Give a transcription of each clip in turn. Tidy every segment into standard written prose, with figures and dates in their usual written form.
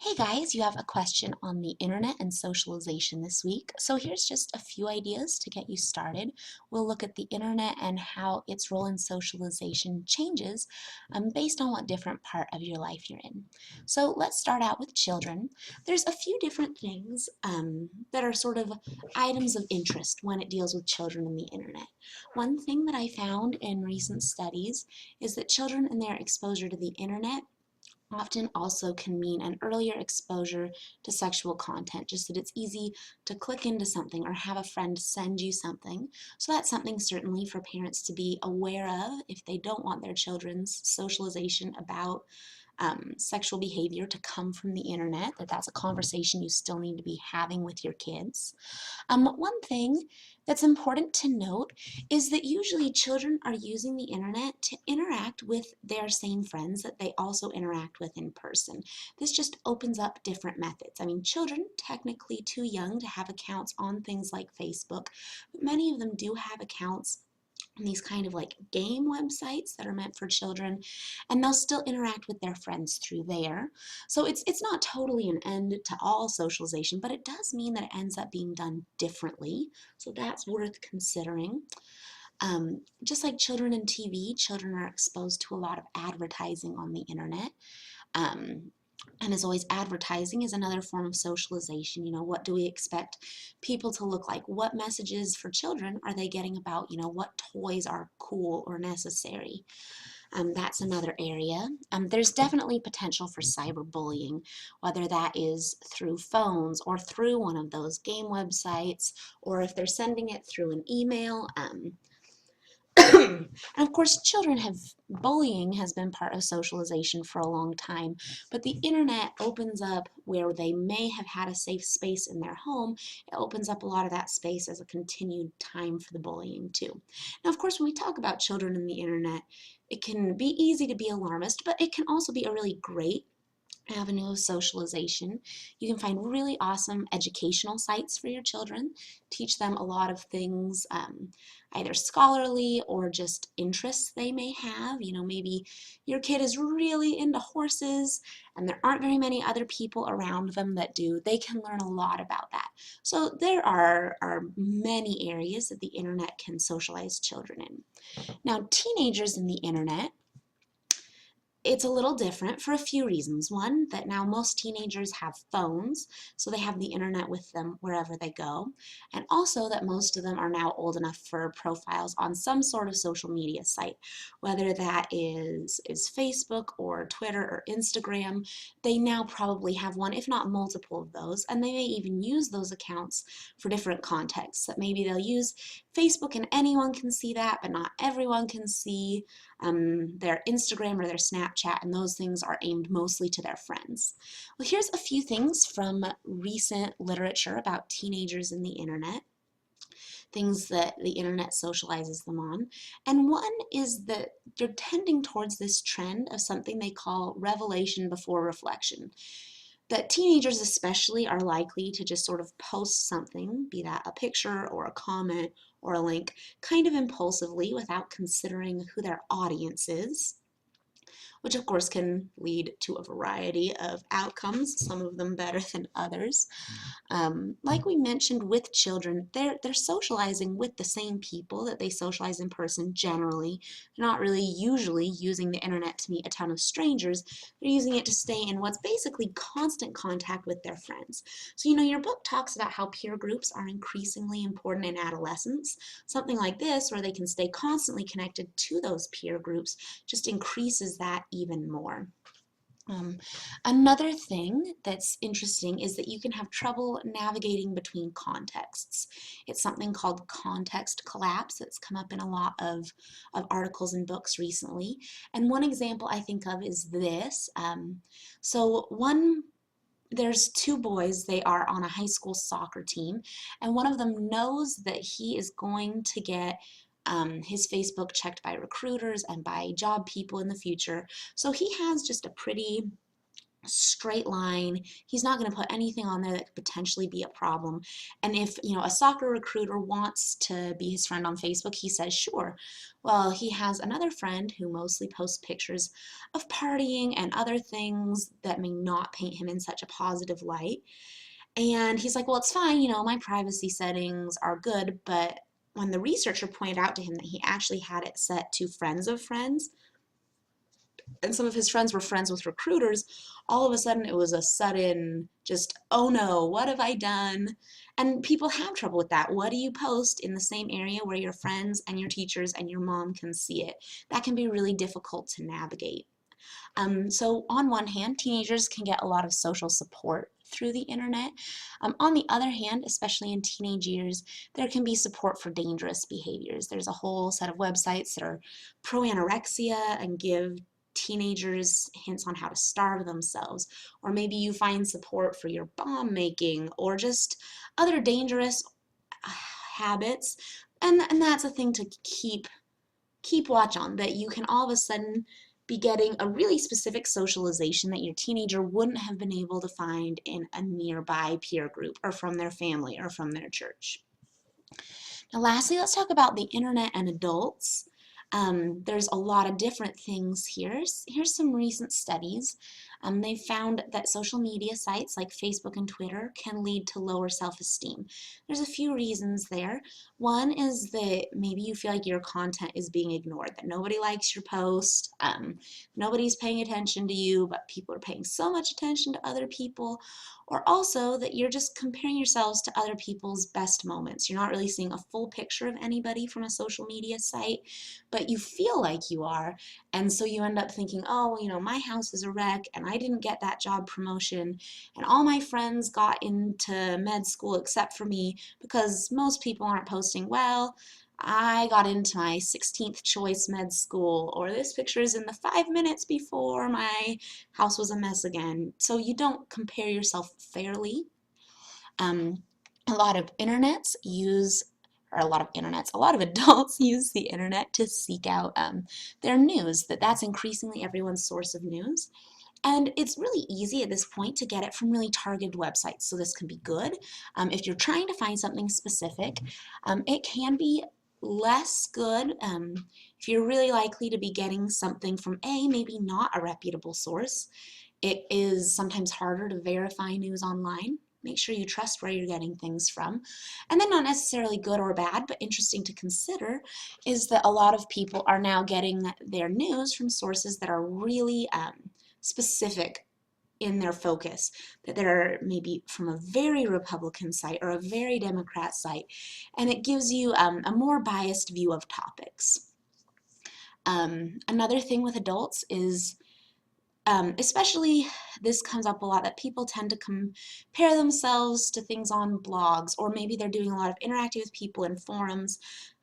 Hey guys, you have a question on the internet and socialization this week. So here's just a few ideas to get you started. We'll look at the internet and how its role in socialization changes based on what different part of your life you're in. So let's start out with children. There's a few different things that are sort of items of interest when it deals with children and the internet. One thing that I found in recent studies is that children and their exposure to the internet often also can mean an earlier exposure to sexual content, just that it's easy to click into something or have a friend send you something. So that's something certainly for parents to be aware of if they don't want their children's socialization about sexual behavior to come from the internet, that's a conversation you still need to be having with your kids. One thing that's important to note is that usually children are using the internet to interact with their same friends that they also interact with in person. This just opens up different methods. I mean, children technically too young to have accounts on things like Facebook, but many of them do have accounts on these kind of like game websites that are meant for children, and they'll still interact with their friends through there. So it's not totally an end to all socialization, but it does mean that it ends up being done differently. So that's worth considering. Just like children in TV, children are exposed to a lot of advertising on the internet. Um, and as always, advertising is another form of socialization. What do we expect people to look like? What messages for children are they getting about, what toys are cool or necessary? That's another area. There's definitely potential for cyberbullying, whether that is through phones or through one of those game websites, or if they're sending it through an email. And of course, bullying has been part of socialization for a long time, but the internet opens up where they may have had a safe space in their home. It opens up a lot of that space as a continued time for the bullying too. Now, of course, when we talk about children and the internet, it can be easy to be alarmist, but it can also be a really great avenue of socialization. You can find really awesome educational sites for your children, teach them a lot of things, either scholarly or just interests they may have. Maybe your kid is really into horses and there aren't very many other people around them that do. They can learn a lot about that. So there are many areas that the internet can socialize children in. Now, teenagers in the internet, it's a little different for a few reasons. One, that now most teenagers have phones, so they have the internet with them wherever they go. And also that most of them are now old enough for profiles on some sort of social media site, whether that is Facebook or Twitter or Instagram. They now probably have one, if not multiple of those, and they may even use those accounts for different contexts. That maybe they'll use Facebook and anyone can see that, but not everyone can see their Instagram or their Snapchat, and those things are aimed mostly to their friends. Well, here's a few things from recent literature about teenagers and the internet, things that the internet socializes them on. And one is that they're tending towards this trend of something they call revelation before reflection. That teenagers especially are likely to just sort of post something, be that a picture or a comment or a link, kind of impulsively without considering who their audience is, which of course can lead to a variety of outcomes, some of them better than others. Like we mentioned with children, they're socializing with the same people that they socialize in person generally. They're not really usually using the internet to meet a ton of strangers. They're using it to stay in what's basically constant contact with their friends. So, your book talks about how peer groups are increasingly important in adolescence. Something like this, where they can stay constantly connected to those peer groups, just increases that even more. Um, Another thing that's interesting is that you can have trouble navigating between contexts. It's something called context collapse that's come up in a lot of articles and books recently. And one example I think of is this. There's two boys, they are on a high school soccer team, and one of them knows that he is going to get his Facebook checked by recruiters and by job people in the future. So he has just a pretty straight line. He's not going to put anything on there that could potentially be a problem. And if, a soccer recruiter wants to be his friend on Facebook, he says, sure. Well, he has another friend who mostly posts pictures of partying and other things that may not paint him in such a positive light. And he's like, well, it's fine, my privacy settings are good, but when the researcher pointed out to him that he actually had it set to friends of friends, and some of his friends were friends with recruiters, all of a sudden it was a sudden just, oh no, what have I done? And people have trouble with that. What do you post in the same area where your friends and your teachers and your mom can see it? That can be really difficult to navigate. So on one hand, teenagers can get a lot of social support through the internet. On the other hand, especially in teenage years, there can be support for dangerous behaviors. There's a whole set of websites that are pro-anorexia and give teenagers hints on how to starve themselves. Or maybe you find support for your bomb making or just other dangerous habits. And that's a thing to keep watch on, that you can all of a sudden be getting a really specific socialization that your teenager wouldn't have been able to find in a nearby peer group or from their family or from their church. Now lastly, let's talk about the internet and adults. There's a lot of different things here. Here's some recent studies. They found that social media sites like Facebook and Twitter can lead to lower self-esteem. There's a few reasons there. One is that maybe you feel like your content is being ignored, that nobody likes your post, nobody's paying attention to you, but people are paying so much attention to other people. Or also that you're just comparing yourselves to other people's best moments. You're not really seeing a full picture of anybody from a social media site, but you feel like you are. And so you end up thinking, oh, my house is a wreck and I didn't get that job promotion and all my friends got into med school except for me because most people aren't posting well. I got into my 16th choice med school, or this picture is in the 5 minutes before my house was a mess again. So you don't compare yourself fairly. A lot of a lot of adults use the internet to seek out their news, that's increasingly everyone's source of news. And it's really easy at this point to get it from really targeted websites, so this can be good. If you're trying to find something specific, it can be less good if you're really likely to be getting something from maybe not a reputable source. It is sometimes harder to verify news online. Make sure you trust where you're getting things from. And then not necessarily good or bad, but interesting to consider is that a lot of people are now getting their news from sources that are really specific in their focus, that they're maybe from a very Republican site or a very Democrat site, and it gives you a more biased view of topics. Another thing with adults is especially this comes up a lot, that people tend to compare themselves to things on blogs, or maybe they're doing a lot of interacting with people in forums.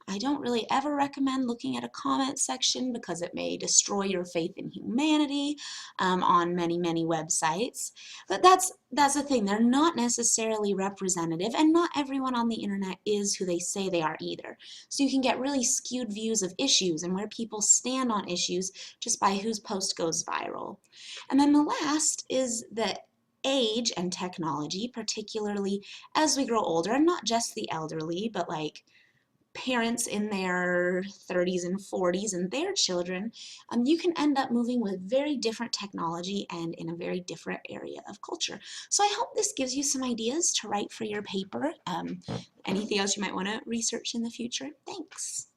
I don't really ever recommend looking at a comment section because it may destroy your faith in humanity on many websites. But that's the thing. They're not necessarily representative, and not everyone on the internet is who they say they are either. So you can get really skewed views of issues and where people stand on issues just by whose post goes viral. And then the last is that age and technology, particularly as we grow older, and not just the elderly, but like parents in their 30s and 40s and their children, you can end up moving with very different technology and in a very different area of culture. So I hope this gives you some ideas to write for your paper. Anything else you might want to research in the future? Thanks.